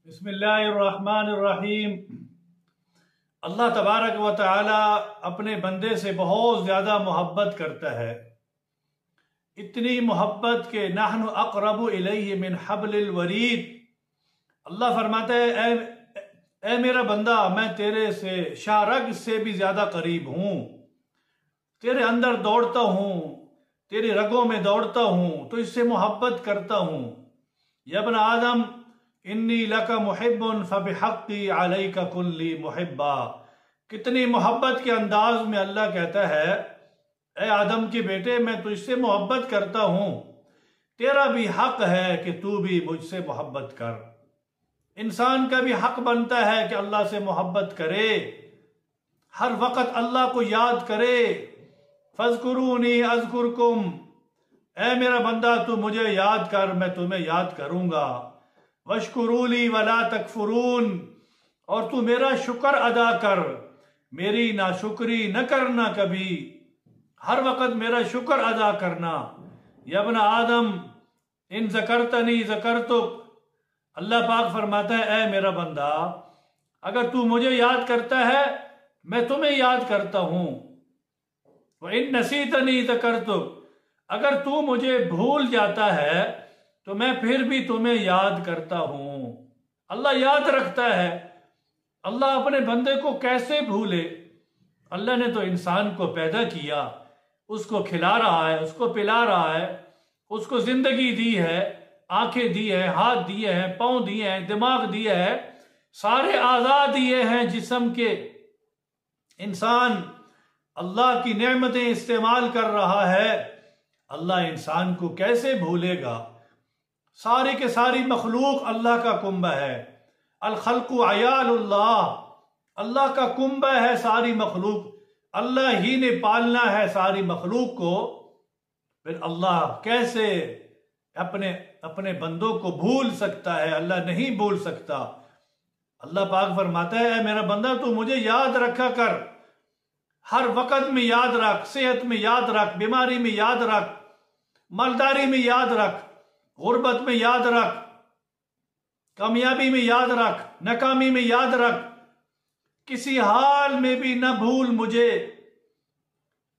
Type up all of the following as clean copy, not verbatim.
बिस्मिल्लाहिर्रहमानिर्रहीम। अल्लाह तबारक व तआला अपने बंदे से बहुत ज़्यादा मोहब्बत करता है। इतनी मोहब्बत के नहनु अक़रबु इलैहि मिन हब्लिल वरीद। अल्लाह फरमाता है, ए मेरा बंदा, मैं तेरे से शारग से भी ज़्यादा करीब हूँ, तेरे अंदर दौड़ता हूँ, तेरी रगों में दौड़ता हूँ, तो इससे मोहब्बत करता हूँ। या इब्न आदम इन्नी लका मुहिब्बुन फबिहक्की अलैका कुल्ली मुहिब्बा। कितनी मोहब्बत के अंदाज में अल्लाह कहता है, ए आदम के बेटे, मैं तुझसे मोहब्बत करता हूँ, तेरा भी हक है कि तू भी मुझसे मोहब्बत कर। इंसान का भी हक बनता है कि अल्लाह से मोहब्बत करे, हर वक्त अल्लाह को याद करे। फज़कुरूनी अज़कुरकुम, ए मेरा बंदा, तू मुझे याद कर, मैं तुम्हें याद करूँगा। वशकुरूली वला तकफुरून, और तू मेरा शुक्र अदा कर, मेरी नाशुक्री न करना कभी, हर वक्त मेरा शुक्र अदा करना। या इब्न आदम इन ज़करतनी ज़करतुक। अल्लाह पाक फरमाता है, ए मेरा बंदा, अगर तू मुझे याद करता है, मैं तुम्हें याद करता हूँ। व इन नसीतनी ज़करतुक, अगर तू मुझे भूल जाता है तो मैं फिर भी तुम्हें याद करता हूँ। अल्लाह याद रखता है। अल्लाह अपने बंदे को कैसे भूले? अल्लाह ने तो इंसान को पैदा किया, उसको खिला रहा है, उसको पिला रहा है, उसको जिंदगी दी है, आंखें दी है, हाथ दिए हैं, पाँव दिए हैं, दिमाग दिया है, सारे आज़ा दिए हैं जिस्म के। इंसान अल्लाह की नेमतें इस्तेमाल कर रहा है, अल्लाह इंसान को कैसे भूलेगा? सारी के सारी मखलूक अल्लाह का कुंबा है। अल खल्कु अयालुल्लाह, अल्लाह का कुंबा है सारी मखलूक, अल्लाह ही ने पालना है सारी मखलूक को। फिर अल्लाह कैसे अपने अपने बंदों को भूल सकता है? अल्लाह नहीं भूल सकता। अल्लाह पाक फरमाता है, ए मेरा बंदा, तू मुझे याद रखा कर, हर वक्त में याद रख, सेहत में याद रख, बीमारी में याद रख, मालदारी में याद रख, गुर्बत में याद रख, कामयाबी में याद रख, नाकामी में याद रख, किसी हाल में भी न भूल मुझे।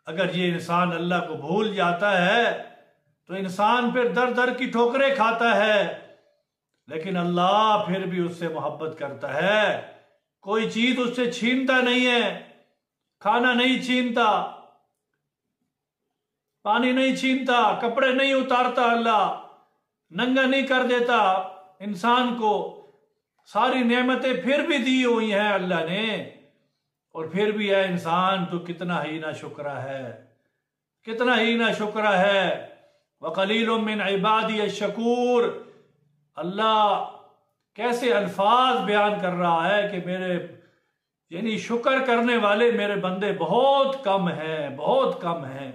अगर ये इंसान अल्लाह को भूल जाता है तो इंसान फिर दर दर की ठोकरें खाता है, लेकिन अल्लाह फिर भी उससे मोहब्बत करता है। कोई चीज उससे छीनता नहीं है, खाना नहीं छीनता, पानी नहीं छीनता, कपड़े नहीं उतारता, अल्लाह नंगा नहीं कर देता इंसान को। सारी नेमतें फिर भी दी हुई हैं अल्लाह ने, और फिर भी है इंसान तो कितना ही ना शुक्रा है, कितना ही ना शुक्रा है। वक़लीलुम मिन इबादी अश-शकूर। अल्लाह कैसे अल्फाज बयान कर रहा है कि मेरे यानी शुक्र करने वाले मेरे बंदे बहुत कम हैं, बहुत कम हैं।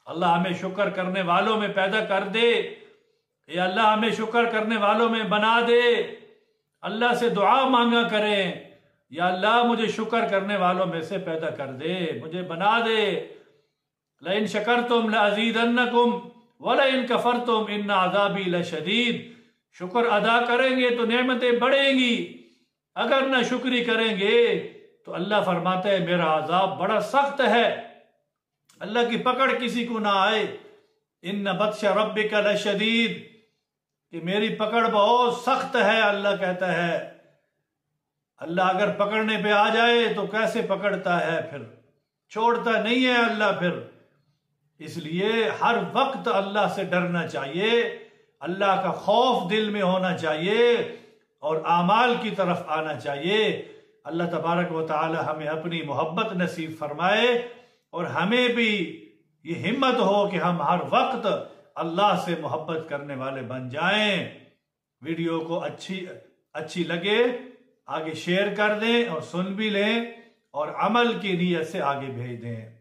अल्लाह हमें शुक्र करने वालों में पैदा कर दे, या अल्लाह हमें शुक्र करने वालों में बना दे। अल्लाह से दुआ मांगा करें, या अल्लाह मुझे शुक्र करने वालों में से पैदा कर दे, मुझे बना दे। लइन शकरतुम लअज़ीदन्नकुम वलइन कफरतुम इन्न अज़ाबी लशदीद। शुक्र अदा करेंगे तो नेमतें बढ़ेंगी, अगर ना शुक्री करेंगे तो अल्लाह फरमाता है मेरा अजाब बड़ा सख्त है। अल्लाह की पकड़ किसी को ना आए। इन्न बत्श रब्बिका लशदीद, कि मेरी पकड़ बहुत सख्त है, अल्लाह कहता है। अल्लाह अगर पकड़ने पे आ जाए तो कैसे पकड़ता है, फिर छोड़ता नहीं है अल्लाह फिर। इसलिए हर वक्त अल्लाह से डरना चाहिए, अल्लाह का खौफ दिल में होना चाहिए और आमाल की तरफ आना चाहिए। अल्लाह तबारक व तआला हमें अपनी मोहब्बत नसीब फरमाए, और हमें भी ये हिम्मत हो कि हम हर वक्त अल्लाह से मोहब्बत करने वाले बन जाएं। वीडियो को अच्छी लगे आगे शेयर कर दें, और सुन भी लें, और अमल की नीयत से आगे भेज दें।